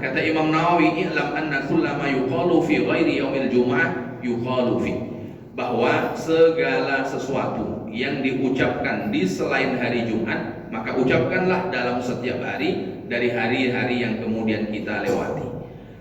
kata Imam Nawawi, i'lam anna kullama yuqalu fi ghairi yaumil jum'ah yuqalu fi, bahwa segala sesuatu yang diucapkan di selain hari Jumat, maka ucapkanlah dalam setiap hari dari hari-hari yang kemudian kita lewati.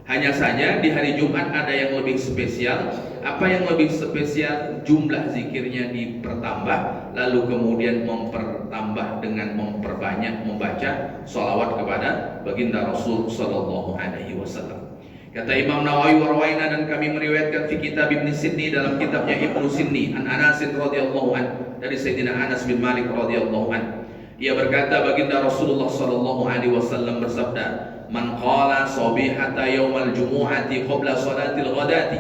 Hanya saja di hari Jumat ada yang lebih spesial. Apa yang lebih spesial? Jumlah zikirnya dipertambah, lalu kemudian mempertambah dengan memperbanyak membaca sholawat kepada baginda Rasul Sallallahu Alaihi Wasallam. Kata Imam Nawawi, warwaina, dan kami meriwayatkan fi kitab Ibnu Sinni, dalam kitabnya Ibnu Sinni, an Anas radhiyallahu an, dari Sayyidina Anas bin Malik radhiyallahu an. Ia berkata, baginda Rasulullah Sallallahu Alaihi Wasallam bersabda, man qala sabihata yaumal jumu'ati qabla salatil ghadati,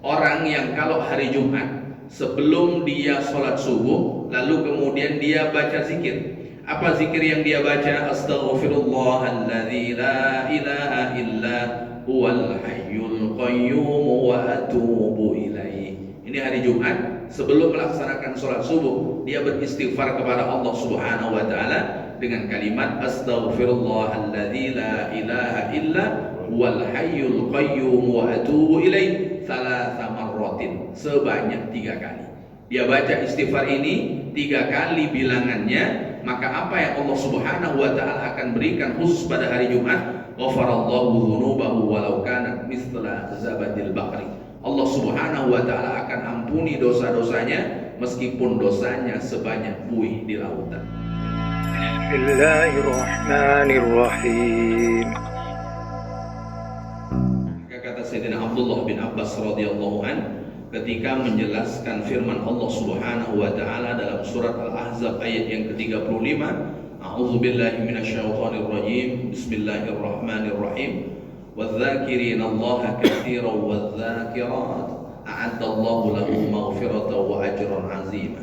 orang yang kalau hari Jumat sebelum dia sholat subuh lalu kemudian dia baca zikir. Apa zikir yang dia baca? Astaghfirullahalladzi la ilaha illa huwal hayyul qayyum wa atubu ilaih. Ini hari Jumat sebelum melaksanakan sholat subuh, dia beristighfar kepada Allah Subhanahu wa taala dengan kalimat astaghfirullahalladzi la ilaha illa huwal hayyul qayyum wa atubu ilaih thalatha marratin, sebanyak 3 kali. Dia baca istighfar ini 3 kali bilangannya, maka apa yang Allah Subhanahu wa taala akan berikan khusus pada hari Jumat? Ghafarallahu dzunubahu walau kanat mithla zabadil bahri. Allah Subhanahu wa taala akan ampuni dosa-dosanya meskipun dosanya sebanyak buih di lautan. Bismillahirrahmanirrahim. Kata Sayyidina Abdullah bin Abbas radhiyallahu an ketika menjelaskan firman Allah Subhanahu wa taala dalam surat Al-Ahzab ayat yang ke-35, a'udzubillahi minasyaitonir rajim, bismillahirrahmanirrahim, wadh-dzakirina Allaha katsiran wadh-dzakirat a'addallahu lahum maghfiratan wa ajran 'azima.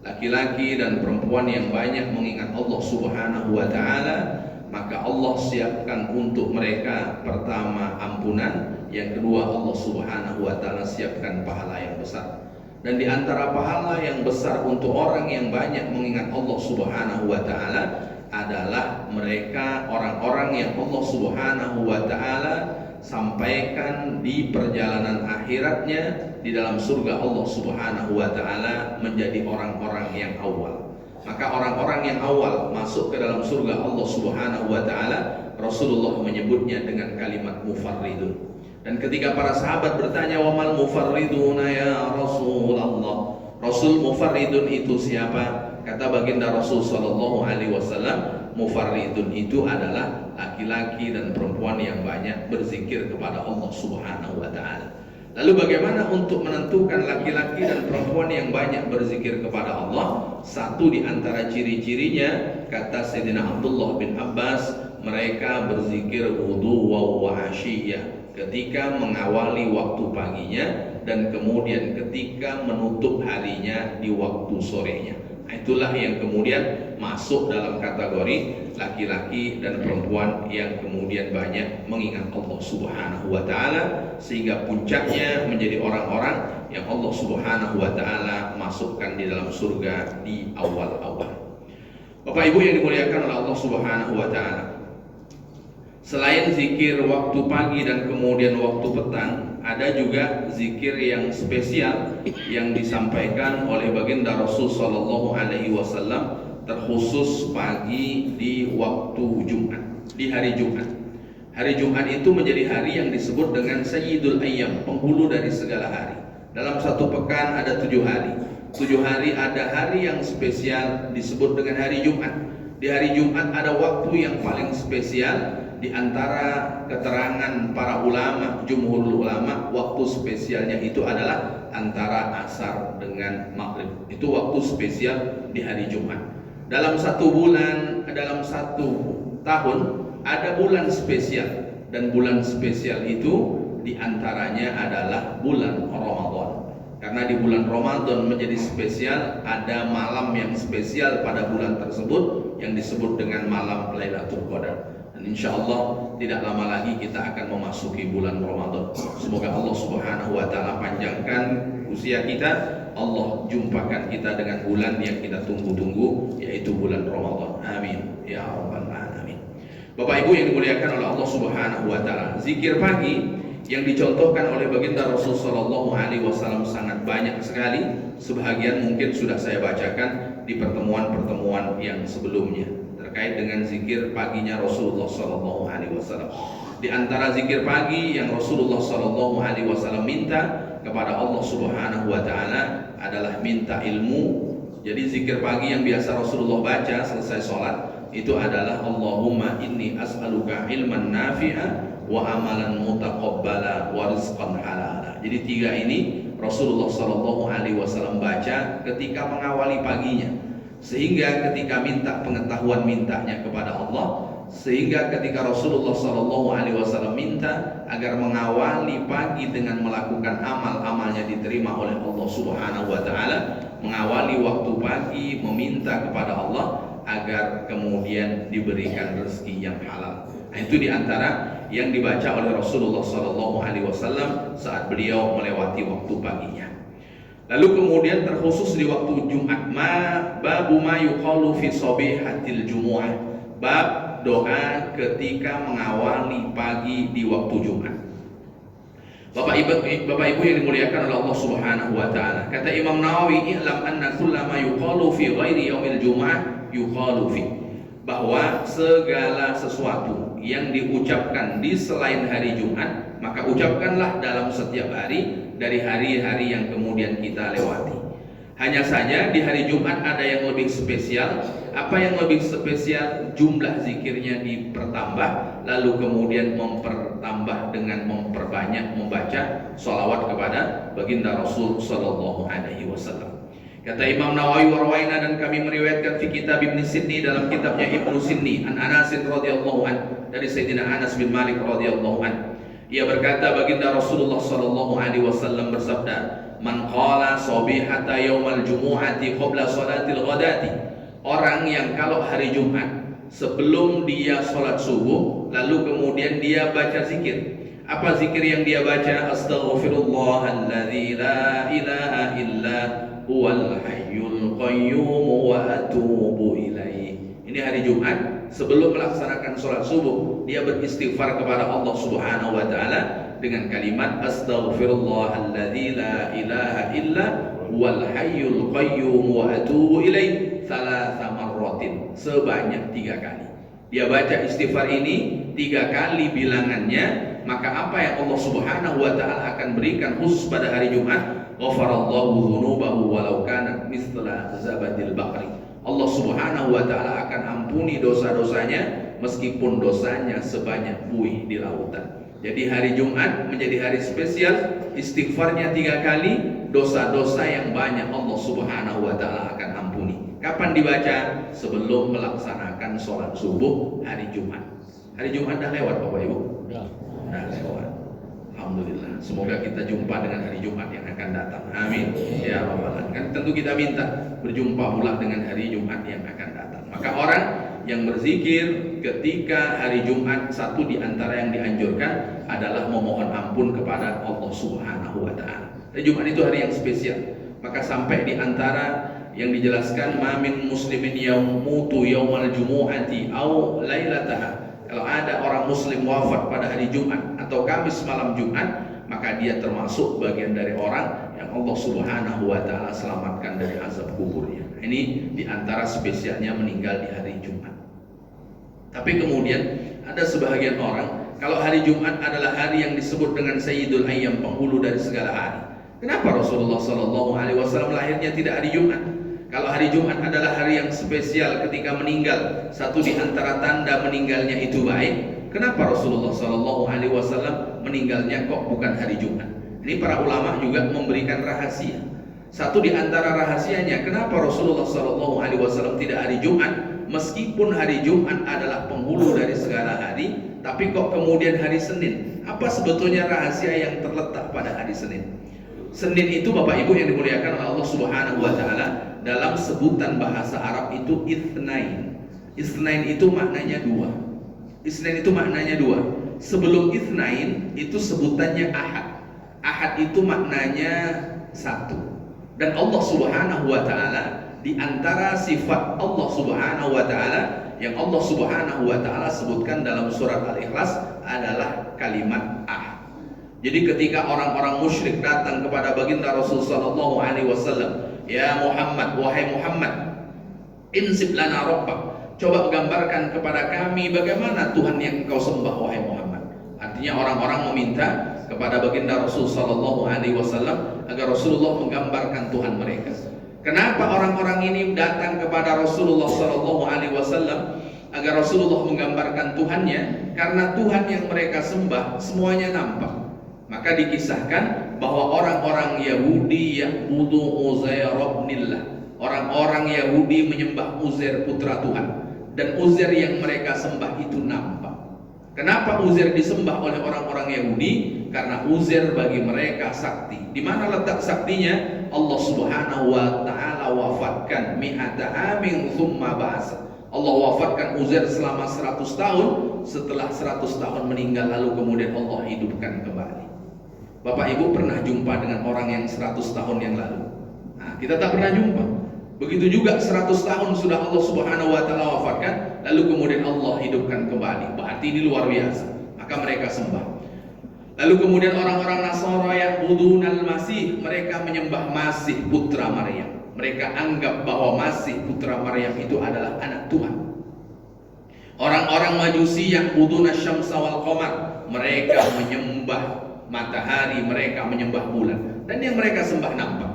Laki-laki dan perempuan yang banyak mengingat Allah Subhanahu wa taala, maka Allah siapkan untuk mereka pertama ampunan, yang kedua Allah Subhanahu wa taala siapkan pahala yang besar. Dan di antara pahala yang besar untuk orang yang banyak mengingat Allah Subhanahu wa taala adalah mereka orang-orang yang Allah Subhanahu wa taala sampaikan di perjalanan akhiratnya di dalam surga Allah Subhanahu wa taala menjadi orang-orang yang awal. Maka orang-orang yang awal masuk ke dalam surga Allah Subhanahu wa taala, Rasulullah menyebutnya dengan kalimat mufarridun. Dan ketika para sahabat bertanya, wa mal mufarriduna ya Rasulullah, Rasul mufarridun itu siapa? Kata baginda Rasul sallallahu alaihi wasallam, mufarridun itu adalah laki-laki dan perempuan yang banyak berzikir kepada Allah Subhanahu wa taala. Lalu bagaimana untuk menentukan laki-laki dan perempuan yang banyak berzikir kepada Allah? Satu di antara ciri-cirinya, kata Sayyidina Abdullah bin Abbas, mereka berzikir wudu wa asyiyah, ketika mengawali waktu paginya dan kemudian ketika menutup harinya di waktu sorenya. Itulah yang kemudian masuk dalam kategori laki-laki dan perempuan yang kemudian banyak mengingat Allah Subhanahu wa taala, sehingga puncaknya menjadi orang-orang yang Allah Subhanahu wa taala masukkan di dalam surga di awal-awal. Bapak Ibu yang dimuliakan oleh Allah Subhanahu wa taala, selain zikir waktu pagi dan kemudian waktu petang, ada juga zikir yang spesial yang disampaikan oleh baginda Rasul sallallahu alaihi wasallam, terkhusus pagi di waktu Jumat, di hari Jumat. Hari Jumat itu menjadi hari yang disebut dengan Sayyidul Ayyam, penghulu dari segala hari. Dalam satu pekan ada 7 hari. 7 hari ada hari yang spesial disebut dengan hari Jumat. Di hari Jumat ada waktu yang paling spesial. Di antara keterangan para ulama, jumhur ulama, waktu spesialnya itu adalah antara asar dengan maghrib. Itu waktu spesial di hari Jumat. Dalam 1 bulan, dalam 1 tahun ada bulan spesial, dan bulan spesial itu diantaranya adalah bulan Ramadan. Karena di bulan Ramadan menjadi spesial, ada malam yang spesial pada bulan tersebut yang disebut dengan malam Lailatul Qadar. Dan insya Allah tidak lama lagi kita akan memasuki bulan Ramadan. Semoga Allah Subhanahu wa taala panjangkan usia kita, Allah jumpakan kita dengan bulan yang kita tunggu-tunggu, yaitu bulan Ramadan. Amin ya rabbal alamin. Bapak Ibu yang dimuliakan oleh Allah Subhanahu wa taala, zikir pagi yang dicontohkan oleh baginda Rasul sallallahu alaihi wasallam sangat banyak sekali. Sebahagian mungkin sudah saya bacakan di pertemuan-pertemuan yang sebelumnya terkait dengan zikir paginya Rasulullah sallallahu alaihi wasallam. Di antara zikir pagi yang Rasulullah sallallahu alaihi wasallam minta kepada Allah Subhanahu wa taala adalah minta ilmu. Jadi zikir pagi yang biasa Rasulullah baca selesai sholat itu adalah Allahumma inni as'aluka ilman nafi'a wa amalan mutaqabbala wa rizqan halala. Jadi tiga ini Rasulullah sallallahu alaihi wasallam baca ketika mengawali paginya, sehingga ketika minta pengetahuan mintanya kepada Allah, sehingga ketika Rasulullah sallallahu alaihi wasallam minta agar mengawali pagi dengan melakukan amal-amalnya diterima oleh Allah Subhanahu wa taala, mengawali waktu pagi meminta kepada Allah agar kemudian diberikan rezeki yang halal. Nah, itu diantara yang dibaca oleh Rasulullah sallallahu alaihi wasallam saat beliau melewati waktu paginya. Lalu kemudian terkhusus di waktu Jumat, babu ma yuqalu fi shabihatil jumu'ah, bab doa ketika mengawali pagi di waktu Jumat. Bapak Ibu yang dimuliakan oleh Allah Subhanahu wa taala, kata Imam Nawawi, "I'lam anna kullama yuqalu fi ghairi yaumil jumu'ah yuqalu fi", bahwa segala sesuatu yang diucapkan di selain hari Jumat, maka ucapkanlah dalam setiap hari dari hari-hari yang kemudian kita lewati. Hanya saja di hari Jumat ada yang lebih spesial. Apa yang lebih spesial? Jumlah zikirnya dipertambah, lalu kemudian mempertambah dengan memperbanyak membaca sholawat kepada baginda Rasul sallallahu alaihi wasallam. Kata Imam Nawawi, warwaina, dan kami meriwayatkan fi kitab Ibnu Sinni, dalam kitabnya Ibnu Sinni, an Anas radhiyallahu an, dari Sayyidina Anas bin Malik radhiyallahu an. Ia berkata, baginda Rasulullah sallallahu alaihi wasallam bersabda, "Man qala sabihata yaumal jumu'ati qabla salatil ghadati", orang yang kalau hari Jumat sebelum dia sholat subuh lalu kemudian dia baca zikir. Apa zikir yang dia baca? Astaghfirullahalladzi la ilaha illa huwal hayyul qayyum wa atubu ilaih. Ini hari Jumat sebelum melaksanakan sholat subuh, dia beristighfar kepada Allah Subhanahu wa taala dengan kalimat astaghfirullahalladzi la ilaha illa huwal hayyul qayyum wa atubu ilaih thalatha marratin, sebanyak 3 kali. Dia baca istighfar ini 3 kali bilangannya, maka apa yang Allah Subhanahu wa taala akan berikan khusus pada hari Jumat? Ghafarallahu dzunubahu walau kanat mithla zabadil baqri. Allah Subhanahu wa taala akan ampuni dosa-dosanya meskipun dosanya sebanyak buih di lautan. Jadi hari Jumat menjadi hari spesial, istighfarnya 3 kali, dosa-dosa yang banyak Allah Subhanahu wa taala akan ampuni. Kapan dibaca? Sebelum melaksanakan sholat subuh hari Jumat. Hari Jumat dah lewat Bapak Ibu? Dah lewat. Alhamdulillah. Semoga kita jumpa dengan hari Jumat yang akan datang. Amin. Ya Rabbal Alamin. Kan tentu kita minta berjumpa pula dengan hari Jumat yang akan datang. Maka orang yang berzikir ketika hari Jumat, satu di antara yang dianjurkan adalah memohon ampun kepada Allah Subhanahu wa taala. Hari Jumat itu hari yang spesial. Maka sampai di antara yang dijelaskan, mamin muslimin yamutu yaumal jumu'ati au lailataha. Kalau ada orang muslim wafat pada hari Jumat atau Kamis malam Jumat, maka dia termasuk bagian dari orang yang Allah Subhanahu wa taala selamatkan dari azab kuburnya. Ini di antara spesialnya meninggal di hari Jumat. Tapi kemudian ada sebahagian orang, kalau hari Jumat adalah hari yang disebut dengan Sayyidul Ayyam, penghulu dari segala hari. Kenapa Rasulullah sallallahu alaihi wasallam lahirnya tidak hari Jumat? Kalau hari Jumat adalah hari yang spesial ketika meninggal, satu di antara tanda meninggalnya itu baik, kenapa Rasulullah sallallahu alaihi wasallam meninggalnya kok bukan hari Jumat? Ini para ulama juga memberikan rahasia. Satu di antara rahasianya, kenapa Rasulullah sallallahu alaihi wasallam tidak hari Jumat, meskipun hari Jumat adalah penghulu dari segala hari, tapi kok kemudian hari Senin? Apa sebetulnya rahasia yang terletak pada hari Senin? Senin itu Bapak Ibu yang dimuliakan oleh Allah Subhanahu wa taala, dalam sebutan bahasa Arab itu itsnain. Itsnain itu maknanya 2. Itsnain itu maknanya 2. Sebelum itsnain itu sebutannya ahad. Ahad itu maknanya 1. Dan Allah Subhanahu wa taala, di antara sifat Allah Subhanahu wa taala yang Allah Subhanahu wa taala sebutkan dalam surat Al-Ikhlas adalah kalimat ahad. Jadi ketika orang-orang musyrik datang kepada baginda Rasul sallallahu alaihi wasallam, "Ya Muhammad, wahai Muhammad, insib lana rabbak." Coba gambarkan kepada kami bagaimana Tuhan yang engkau sembah wahai Muhammad. Artinya orang-orang meminta kepada baginda Rasul sallallahu alaihi wasallam agar Rasulullah menggambarkan Tuhan mereka. Kenapa orang-orang ini datang kepada Rasulullah sallallahu alaihi wasallam agar Rasulullah menggambarkan Tuhannya? Karena Tuhan yang mereka sembah semuanya nampak. Maka dikisahkan bahwa orang-orang Yahudi yang butuh Uzair ibnillah, orang-orang Yahudi menyembah Uzair putra Tuhan, dan Uzair yang mereka sembah itu nampak. Kenapa Uzair disembah oleh orang-orang Yahudi? Karena Uzair bagi mereka sakti. Di mana letak saktinya? Allah Subhanahu wa taala wafatkan mi'ata amin tsumma ba'asa. Allah wafatkan Uzair selama 100 tahun, setelah 100 tahun meninggal lalu kemudian Allah hidupkan kembali. Bapak Ibu pernah jumpa dengan orang yang 100 tahun yang lalu? Nah, kita tak pernah jumpa. Begitu juga 100 tahun sudah Allah Subhanahu wa taala wafatkan, lalu kemudian Allah hidupkan kembali. Berarti ini luar biasa. Maka mereka sembah. Lalu kemudian orang-orang Nasara yang budunal Masih, mereka menyembah Masih putra Maryam. Mereka anggap bahwa Masih putra Maryam itu adalah anak Tuhan. Orang-orang Majusi yang budunal Syamsa wal Qamar, mereka menyembah matahari, mereka menyembah bulan, dan yang mereka sembah nampak.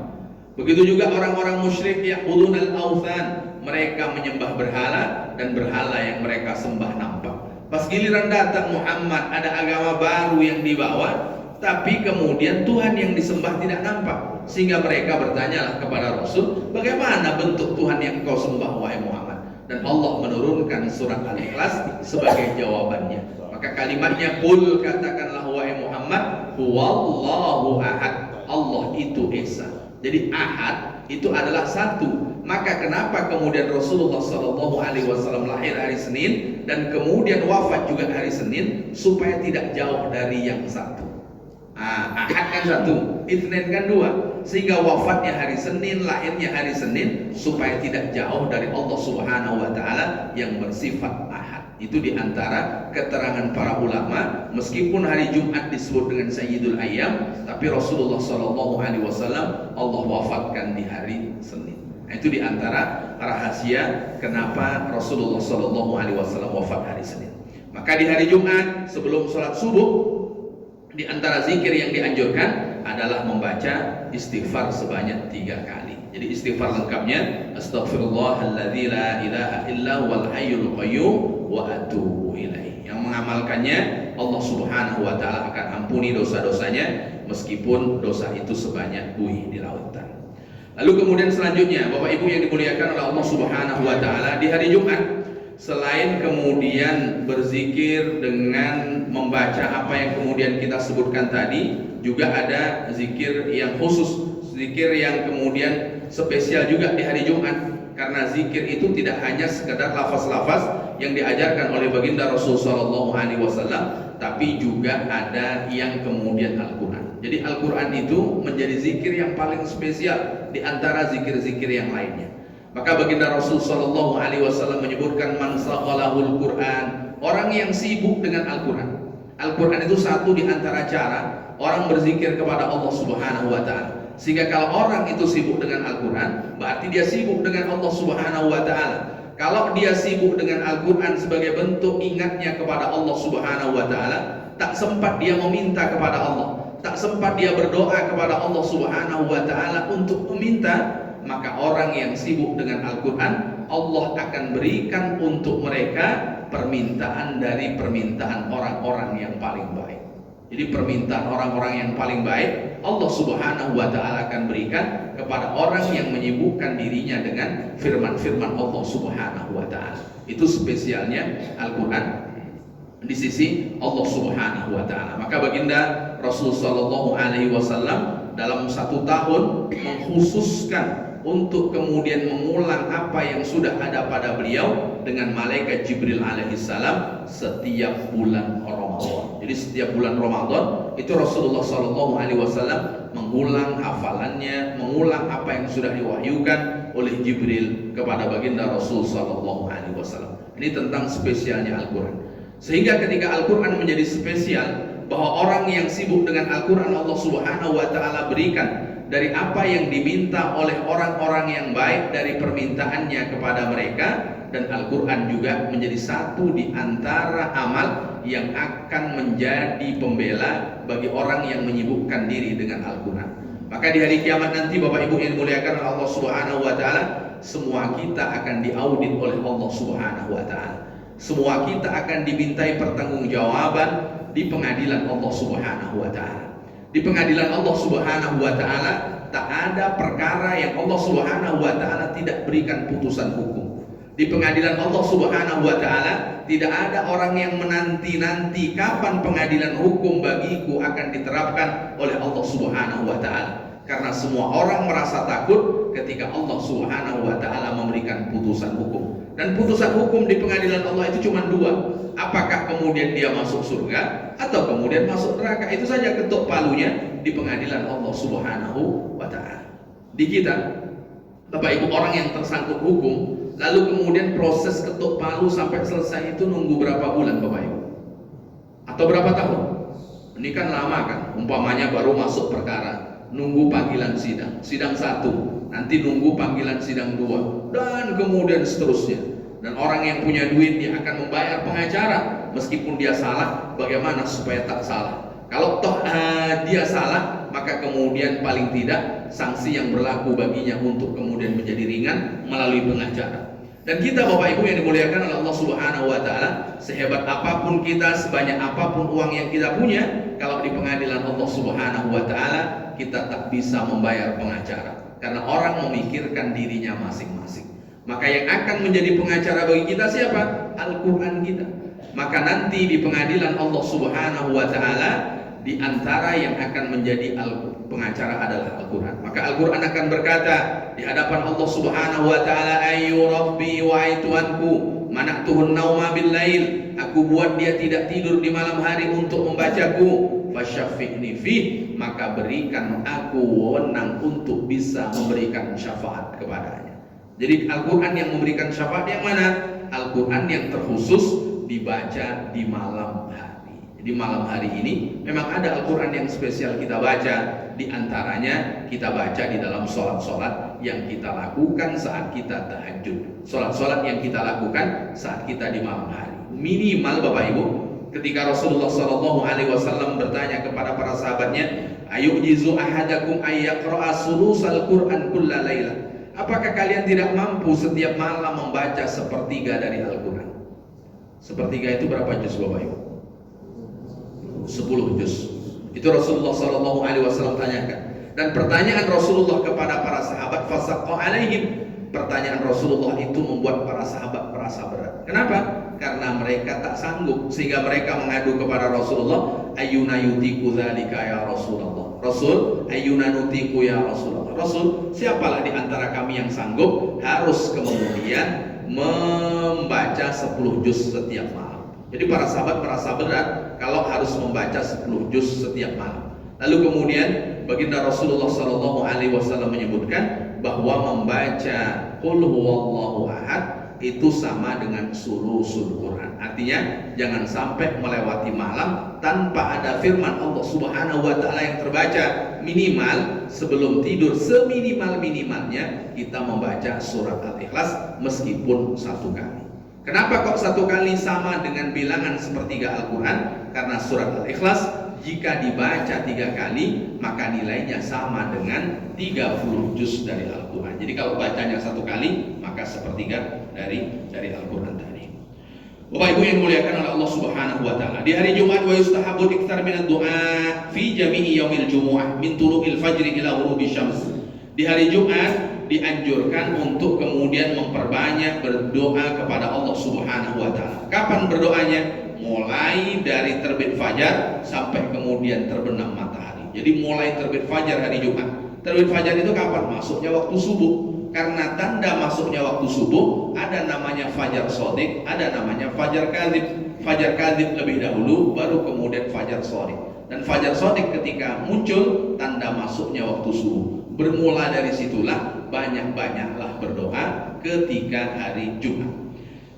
Begitu juga orang-orang musyrik yang budunal Authan, mereka menyembah berhala, dan berhala yang mereka sembah nampak. Pas giliran datang Muhammad, ada agama baru yang dibawa, tapi kemudian Tuhan yang disembah tidak nampak. Sehingga mereka bertanyalah kepada Rasul, bagaimana bentuk Tuhan yang kau sembah wahai Muhammad? Dan Allah menurunkan surat Al-Ikhlas sebagai jawabannya. Maka kalimatnya, qul, katakanlah wahai Muhammad, huwallahu ahad, Allah itu esa. Jadi ahad itu adalah satu. Maka kenapa kemudian Rasulullah sallallahu alaihi wasallam lahir hari Senin dan kemudian wafat juga hari Senin, supaya tidak jauh dari yang satu. Ahad kan satu, Itsnin kan dua, sehingga wafatnya hari Senin, lahirnya hari Senin, supaya tidak jauh dari Allah Subhanahu wa taala yang bersifat ahad. Itu diantara keterangan para ulama. Meskipun hari Jumat disebut dengan Sayyidul Ayyam, tapi Rasulullah sallallahu alaihi wasallam Allah wafatkan di hari Senin. Itu diantara rahasia kenapa Rasulullah Shallallahu Alaihi Wasallam wafat hari Senin. Maka di hari Jumat sebelum sholat subuh, di antara zikir yang dianjurkan adalah membaca istighfar sebanyak 3 kali. Jadi istighfar lengkapnya, Astaghfirullahalladzi la ilaha illa huwal hayyul qayyum wa atubu ilaih. Yang mengamalkannya Allah Subhanahu wa taala akan ampuni dosa-dosanya meskipun dosa itu sebanyak buih di lautan. Lalu kemudian selanjutnya, Bapak Ibu yang dimuliakan oleh Allah Subhanahu wa taala, di hari Jumat selain kemudian berzikir dengan membaca apa yang kemudian kita sebutkan tadi, juga ada zikir yang khusus, zikir yang kemudian spesial juga di hari Jumat. Karena zikir itu tidak hanya sekedar lafaz-lafaz yang diajarkan oleh baginda Rasul sallallahu alaihi wasallam, tapi juga ada yang kemudian Al-Quran. Jadi Al-Quran itu menjadi zikir yang paling spesial di antara zikir-zikir yang lainnya. Maka baginda Rasul sallallahu alaihi wasallam menyebutkan, man saqalahul Quran, orang yang sibuk dengan Al-Quran. Al-Quran itu satu di antara cara orang berzikir kepada Allah Subhanahu wa taala. Sehingga kalau orang itu sibuk dengan Al-Quran, berarti dia sibuk dengan Allah Subhanahu wa taala. Kalau dia sibuk dengan Al-Quran sebagai bentuk ingatnya kepada Allah Subhanahu wa taala, tak sempat dia meminta kepada Allah, tak sempat dia berdoa kepada Allah Subhanahu wa taala untuk meminta, maka orang yang sibuk dengan Al-Quran, Allah akan berikan untuk mereka permintaan dari permintaan orang-orang yang paling baik. Jadi permintaan orang-orang yang paling baik Allah Subhanahu wa taala akan berikan kepada orang yang menyibukkan dirinya dengan firman-firman Allah Subhanahu wa taala. Itu spesialnya Al-Qur'an di sisi Allah Subhanahu wa taala. Maka baginda Rasul sallallahu alaihi wasallam dalam 1 tahun mengkhususkan untuk kemudian mengulang apa yang sudah ada pada beliau dengan malaikat Jibril alaihissalam setiap bulan Ramadan. Jadi setiap bulan Ramadan itu Rasulullah sallallahu alaihi wasallam mengulang hafalannya, mengulang apa yang sudah diwahyukan oleh Jibril kepada baginda Rasul sallallahu alaihi wasallam. Ini tentang spesialnya Al-Quran. Sehingga ketika Al-Quran menjadi spesial, bahwa orang yang sibuk dengan Al-Quran Allah Subhanahu wa Ta'ala berikan dari apa yang diminta oleh orang-orang yang baik dari permintaannya kepada mereka. Dan Al-Quran juga menjadi satu di antara amal yang akan menjadi pembela bagi orang yang menyibukkan diri dengan Al-Quran. Maka di hari kiamat nanti Bapak Ibu yang dimuliakan oleh Allah Subhanahu wa Ta'ala, semua kita akan diaudit oleh Allah Subhanahu wa Ta'ala. Semua kita akan dimintai pertanggungjawaban di pengadilan Allah Subhanahu wa Ta'ala. Di pengadilan Allah Subhanahu wa Ta'ala tak ada perkara yang Allah Subhanahu wa Ta'ala tidak berikan putusan hukum. Di pengadilan Allah Subhanahu wa Ta'ala tidak ada orang yang menanti-nanti kapan pengadilan hukum bagiku akan diterapkan oleh Allah Subhanahu wa Ta'ala. Karena semua orang merasa takut ketika Allah Subhanahu wa Ta'ala memberikan putusan hukum. Dan putusan hukum di pengadilan Allah itu cuma dua. Apakah kemudian dia masuk surga atau kemudian masuk neraka. Itu saja ketuk palunya di pengadilan Allah Subhanahu wa Ta'ala. Di kita, Bapak Ibu, orang yang tersangkut hukum, lalu kemudian proses ketuk palu sampai selesai itu nunggu berapa bulan Bapak Ibu? Atau berapa tahun? Ini kan lama kan, umpamanya baru masuk perkara, nunggu panggilan sidang, sidang 1, nanti nunggu panggilan sidang 2, dan kemudian seterusnya. Dan orang yang punya duit dia akan membayar pengacara, meskipun dia salah, bagaimana supaya tak salah? Kalau toh dia salah, maka kemudian paling tidak sanksi yang berlaku baginya untuk kemudian menjadi ringan melalui pengacara. Dan kita Bapak Ibu yang dimuliakan oleh Allah Subhanahu wa Ta'ala, sehebat apapun kita, sebanyak apapun uang yang kita punya, kalau di pengadilan Allah Subhanahu wa Ta'ala kita tak bisa membayar pengacara, karena orang memikirkan dirinya masing-masing. Maka yang akan menjadi pengacara bagi kita siapa? Al-Quran kita. Maka nanti di pengadilan Allah Subhanahu wa Ta'ala, di antara yang akan menjadi pengacara adalah Al-Quran. Maka Al-Quran akan berkata di hadapan Allah Subhanahu wa Ta'ala, ayu rabbi wa tuanku, mana'tuhun nauma bil lail, aku buat dia tidak tidur di malam hari untuk membacaku, fasyafi'ni fih, maka berikan aku wewenang untuk bisa memberikan syafaat kepadanya. Jadi Al-Quran yang memberikan syafaat yang mana? Al-Quran yang terkhusus dibaca di malam hari. Di malam hari ini memang ada Al-Quran yang spesial kita baca. Di antaranya kita baca di dalam sholat-sholat yang kita lakukan saat kita tahajud, sholat-sholat yang kita lakukan saat kita di malam hari. Minimal Bapak Ibu, ketika Rasulullah SAW bertanya kepada para sahabatnya, ayujizu ahadakum ayyaqra'a sulusal Qur'an kulla layla, apakah kalian tidak mampu setiap malam membaca sepertiga dari Al-Quran? Sepertiga itu berapa juz Bapak Ibu? 10 juz. Itu Rasulullah SAW tanyakan. Dan pertanyaan Rasulullah kepada para sahabat, fasaqqa alaihim, pertanyaan Rasulullah itu membuat para sahabat merasa berat. Kenapa? Karena mereka tak sanggup, sehingga mereka mengadu kepada Rasulullah, ayyuna yutiku dzalika ya Rasulullah. Rasul, ayyuna nutiku ya Rasulullah. Rasul, siapalah di antara kami yang sanggup harus kemudian membaca 10 juz setiap malam. Jadi para sahabat merasa berat kalau harus membaca 10 juz setiap malam. Lalu kemudian baginda Rasulullah SAW menyebutkan bahwa membaca Qul huwallahu ahad itu sama dengan sulusul Quran. Artinya jangan sampai melewati malam tanpa ada firman Allah Subhanahu wa Ta'ala yang terbaca. Minimal sebelum tidur, seminimal-minimalnya kita membaca surat Al-Ikhlas meskipun 1 kali. Kenapa kok 1 kali sama dengan bilangan sepertiga Al-Quran? Karena surat Al-Ikhlas jika dibaca 3 kali maka nilainya sama dengan 30 juz dari Al-Quran. Jadi kalau bacanya 1 kali maka sepertiga dari Al-Quran tadi. Bapak Ibu yang dimuliakan oleh Allah Subhanahu wa Ta'ala, di hari Jumat wa yustahabu iktsar minad du'a fi jami'i yaumil jumu'ah min tulu'il fajri ila ghurubi syams. Di hari Jumat dianjurkan untuk kemudian memperbanyak berdoa kepada Allah Subhanahu wa Ta'ala. Kapan berdoanya? Mulai dari terbit fajar sampai kemudian terbenam matahari. Jadi mulai terbit fajar hari Jumat. Terbit fajar itu kapan? Masuknya waktu subuh. Karena tanda masuknya waktu subuh ada namanya fajar shadiq, ada namanya fajar kadzib. Fajar kadzib lebih dahulu, baru kemudian fajar shadiq. Dan fajar shadiq ketika muncul tanda masuknya waktu subuh. Bermula dari situlah banyak-banyaklah berdoa ketika hari Jumat.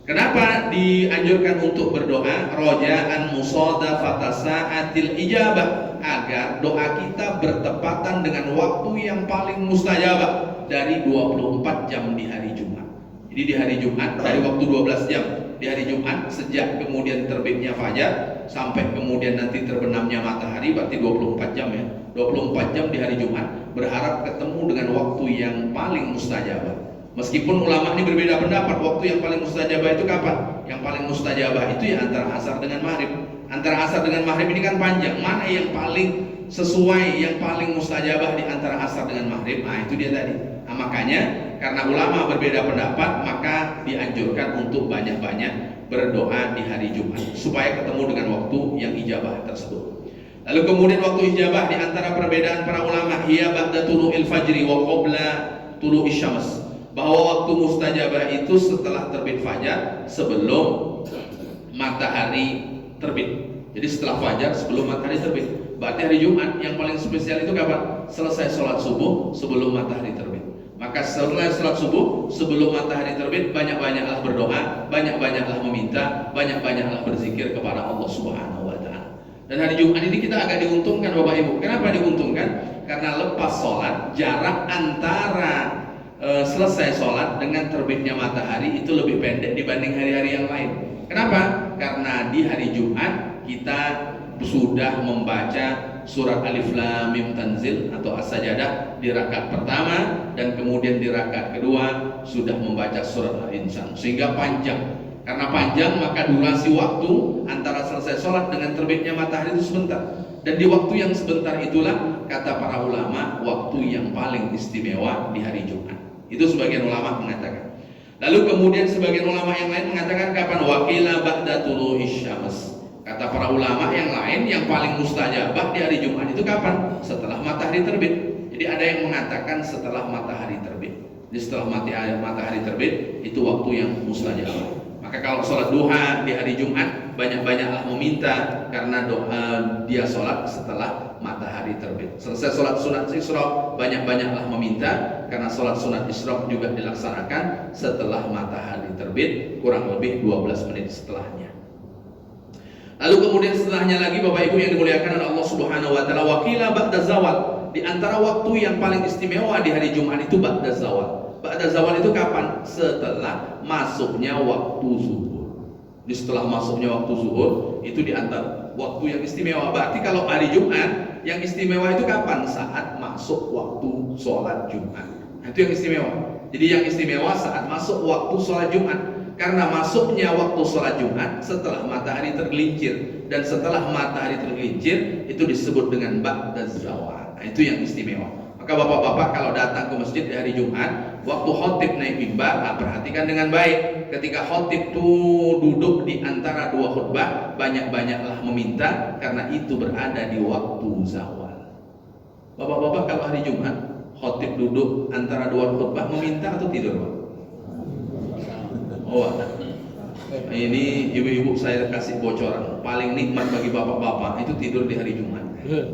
Kenapa dianjurkan untuk berdoa? Roja'an musadafata sa'atil ijabah, agar doa kita bertepatan dengan waktu yang paling mustajabah dari 24 jam di hari Jumat. Jadi di hari Jumat dari waktu 12 jam di hari Jumat, sejak kemudian terbitnya fajar sampai kemudian nanti terbenamnya matahari, berarti 24 jam ya. 24 jam di hari Jumat, berharap ketemu dengan waktu yang paling mustajabah. Meskipun ulama ini berbeda pendapat, waktu yang paling mustajabah itu kapan? Yang paling mustajabah itu ya antara asar dengan maghrib. Antara asar dengan maghrib ini kan panjang. Mana yang paling sesuai, yang paling mustajabah di antara asar dengan maghrib? Nah itu dia tadi. Nah, makanya karena ulama berbeda pendapat, maka dianjurkan untuk banyak-banyak berdoa di hari Jumat supaya ketemu dengan waktu yang ijabah tersebut. Lalu kemudian waktu ijabah di antara perbedaan para ulama, hiya ba'da tulu'il fajri wa qabla tulu'isy syams. Bahwa waktu mustajabah itu setelah terbit fajar, sebelum matahari terbit. Jadi setelah fajar, sebelum matahari terbit. Berarti hari Jumat yang paling spesial itu kapan? Selesai sholat subuh sebelum matahari terbit. Maka setelah sholat subuh sebelum matahari terbit, banyak-banyaklah berdoa, banyak-banyaklah meminta, banyak-banyaklah berzikir kepada Allah Subhanahu wa Ta'ala. Dan hari Jumat ini kita agak diuntungkan Bapak Ibu. Kenapa diuntungkan? Karena lepas sholat, jarak antara selesai sholat dengan terbitnya matahari itu lebih pendek dibanding hari-hari yang lain. Kenapa? Karena di hari Jumat kita sudah membaca surat Alif Lam Mim Tanzil atau As-Sajdah di rakaat pertama, dan kemudian di rakaat kedua sudah membaca surat Al-Insan, sehingga panjang. Karena panjang, maka durasi waktu antara selesai sholat dengan terbitnya matahari itu sebentar. Dan di waktu yang sebentar itulah, kata para ulama, waktu yang paling istimewa di hari Jumat. Itu sebagian ulama mengatakan. Lalu kemudian sebagian ulama yang lain mengatakan kapan? Waqila ba'da tulu'isy syams. Kata para ulama yang lain, yang paling mustajabah di hari Jumat itu kapan? Setelah matahari terbit. Jadi ada yang mengatakan setelah matahari terbit. Jadi setelah matahari terbit itu waktu yang mustajabah. Maka kalau sholat duha di hari Jumat, banyak-banyaklah meminta, karena doa dia sholat setelah matahari terbit. Selesai sholat sunat Isra, banyak-banyaklah meminta, karena sholat sunat Isra juga dilaksanakan setelah matahari terbit, kurang lebih 12 menit setelahnya. Lalu kemudian setelahnya lagi Bapak Ibu yang dimuliakan oleh Allah Subhanahu wa Ta'ala, waqila ba'da zawal. Di antara waktu yang paling istimewa di hari Jumat itu ba'da zawal. Ba'da zawal itu kapan? Setelah masuknya waktu zuhur. Di setelah masuknya waktu zuhur itu di antara waktu yang istimewa. Berarti kalau hari Jumat yang istimewa itu kapan? Saat masuk waktu sholat Jumat. Nah, itu yang istimewa. Jadi yang istimewa saat masuk waktu sholat Jumat. Karena masuknya waktu sholat Jumat setelah matahari tergelincir, dan setelah matahari tergelincir itu disebut dengan ba'da zawal. Nah, itu yang istimewa. Maka bapak-bapak kalau datang ke masjid di hari Jumat, waktu khotib naik mimbar, perhatikan dengan baik. Ketika khotib tuh duduk di antara dua khutbah, banyak-banyaklah meminta, karena itu berada di waktu zawal. Bapak-bapak kalau hari Jumat, khotib duduk antara dua khutbah, meminta atau tidur, Pak? Oh, ini ibu-ibu saya kasih bocoran. Paling nikmat bagi bapak-bapak itu tidur di hari Jumat.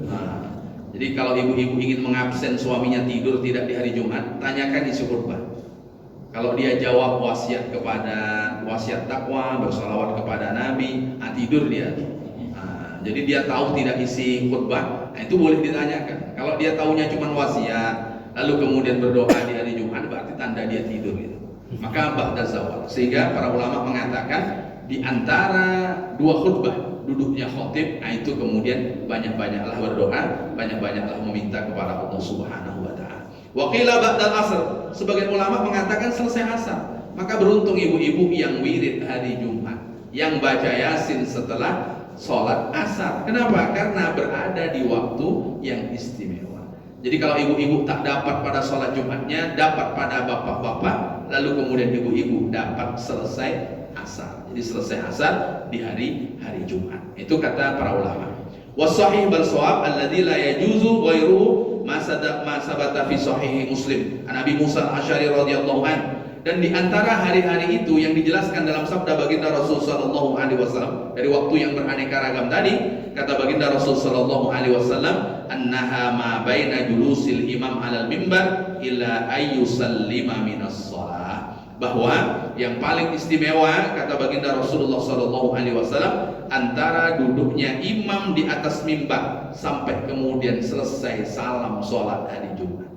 Nah, jadi kalau ibu-ibu ingin mengabsen suaminya tidur tidak di hari Jumat, tanyakan isi khutbah. Kalau dia jawab wasiat takwa, bersalawat kepada Nabi, tidur dia. Nah, jadi dia tahu tidak isi khutbah, itu boleh ditanyakan. Kalau dia tahunya cuma wasiat, lalu kemudian berdoa di hari Jumat, berarti tanda dia tidur gitu. Maka ba'da zawal. Sehingga para ulama mengatakan di antara dua khutbah duduknya khotib, itu kemudian banyak-banyaklah berdoa, banyak-banyaklah meminta kepada Allah Subhanahu wa Ta'ala. Waqila ba'dal asr. Sebagian ulama mengatakan selesai asar. Maka beruntung ibu-ibu yang wirid hari Jumat, yang baca Yasin setelah sholat asar. Kenapa? Karena berada di waktu yang istimewa. Jadi kalau ibu-ibu tak dapat pada sholat Jumatnya, dapat pada bapak-bapak, lalu kemudian ibu-ibu dapat selesai asar. Jadi selesai asar di hari Jumat. Itu kata para ulama. Wasahih bal shawab alladzi la yajuzu ghairuhu ma sabata fi sahih Muslim. An Abi Musa Al-Asy'ari radhiyallahu anhu. Dan di antara hari-hari itu yang dijelaskan dalam sabda baginda Rasul sallallahu alaihi wasallam, dari waktu yang beraneka ragam tadi, kata baginda Rasul sallallahu alaihi wasallam, annaha ma baina julusil imam 'alal mimbar ila ayyusallima minas shalah. bahwa yang paling istimewa kata baginda Rasulullah SAW antara duduknya imam di atas mimbar sampai kemudian selesai salam sholat hari Jumat.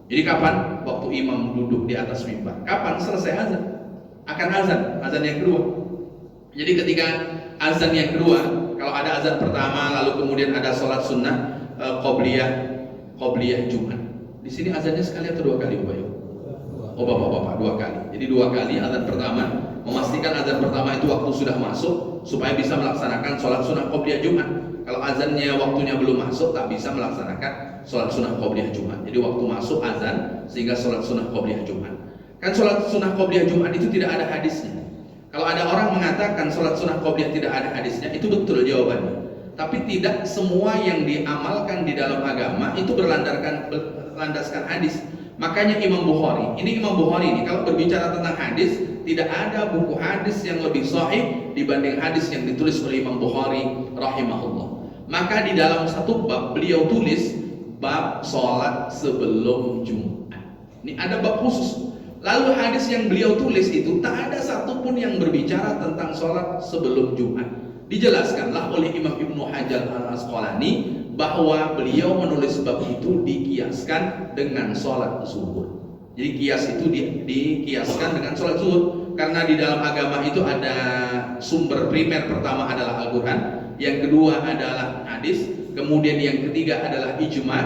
Jadi kapan? Waktu imam duduk di atas mimbar. Kapan? Selesai azan. Akan azan yang kedua. Jadi ketika azan yang kedua, kalau ada azan pertama lalu kemudian ada sholat sunnah qobliyah Jumat. Di sini azannya sekali atau dua kali, Bapak? Oh bapak-bapak, dua kali. Jadi dua kali azan pertama, memastikan azan pertama itu waktu sudah masuk supaya bisa melaksanakan sholat sunnah qobliyah Jumat. Kalau azannya waktunya belum masuk, tak bisa melaksanakan sholat sunnah qobliyah Jumat. Jadi waktu masuk azan sehingga sholat sunnah qobliyah Jumat. Kan sholat sunnah qobliyah Jumat itu tidak ada hadisnya. Kalau ada orang mengatakan sholat sunnah qobliyah tidak ada hadisnya, itu betul jawabannya. Tapi tidak semua yang diamalkan di dalam agama itu berlandaskan hadis. Makanya Imam Bukhari ini kalau berbicara tentang hadis, tidak ada buku hadis yang lebih sahih dibanding hadis yang ditulis oleh Imam Bukhari rahimahullah. Maka di dalam satu bab beliau tulis bab sholat sebelum Jumat. Ini ada bab khusus. Lalu hadis yang beliau tulis itu tak ada satupun yang berbicara tentang sholat sebelum Jumat. Dijelaskanlah oleh Imam Ibnu Hajar Al-Asqalani bahwa beliau menulis bab itu dikiaskan dengan sholat zuhur. Jadi kias itu dikiaskan dengan sholat zuhur karena di dalam agama itu ada sumber primer. Pertama adalah Al-Quran, yang kedua adalah hadis, kemudian yang ketiga adalah ijma,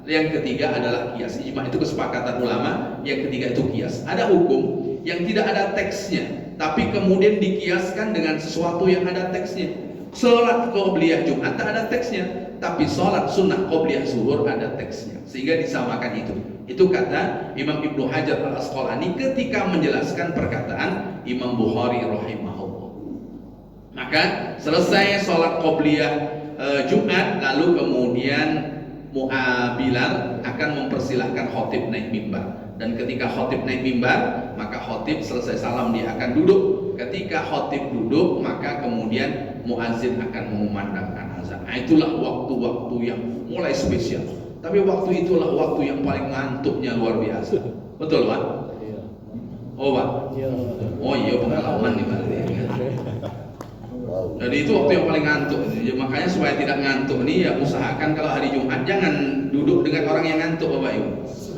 yang ketiga adalah kias. Ijma itu kesepakatan ulama, yang ketiga itu kias. Ada hukum yang tidak ada teksnya tapi kemudian dikiaskan dengan sesuatu yang ada teksnya. Sholat qobliyah Jumat tak ada teksnya, tapi sholat sunnah qobliyah zuhur ada teksnya, sehingga disamakan itu. Itu kata Imam Ibnu Hajar Al-Asqalani ketika menjelaskan perkataan Imam Bukhari rahimahullah. Maka selesai sholat qobliyah Jumat, lalu kemudian Bilal akan mempersilahkan khotib naik mimbar. Dan ketika khotib naik mimbar, maka khotib selesai salam dia akan duduk. Ketika khotib duduk, maka kemudian muazin akan mengumandangkan azan. Nah, itulah waktu-waktu yang mulai spesial. Tapi waktu itulah waktu yang paling ngantuknya luar biasa. Betul, Pak? Oh, Pak? Oh iya, pengalaman nih, Pak. Jadi itu waktu yang paling ngantuk. Makanya supaya tidak ngantuk nih, ya usahakan kalau hari Jumat jangan duduk dengan orang yang ngantuk, Bapak Ibu.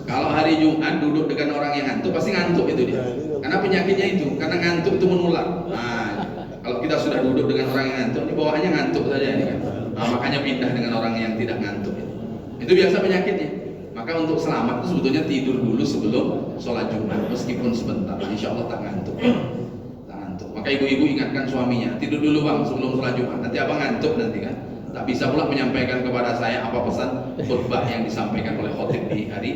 Kalau hari Jumat duduk dengan orang yang ngantuk, pasti ngantuk itu dia. Karena penyakitnya itu, karena ngantuk itu menular. Nah, kalau kita sudah duduk dengan orang yang ngantuk, ini bawaannya ngantuk saja ini kan. Nah, makanya pindah dengan orang yang tidak ngantuk. Itu biasa penyakitnya. Maka untuk selamat itu sebetulnya tidur dulu sebelum sholat Jumat, meskipun sebentar. Insya Allah tak ngantuk. Maka ibu-ibu ingatkan suaminya, tidur dulu bang sebelum sholat Jumat. Nanti abang ngantuk nanti kan. Tak bisa pula menyampaikan kepada saya apa pesan khutbah yang disampaikan oleh khotib di hari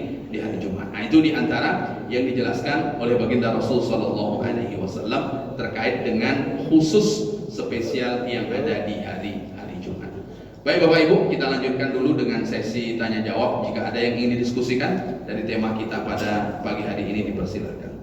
Jumat. Nah, itu diantara yang dijelaskan oleh baginda Rasul Sallallahu Alaihi Wasallam terkait dengan khusus spesial yang ada di hari Jumat. Baik Bapak Ibu, kita lanjutkan dulu dengan sesi tanya jawab. Jika ada yang ingin didiskusikan dari tema kita pada pagi hari ini, dipersilakan.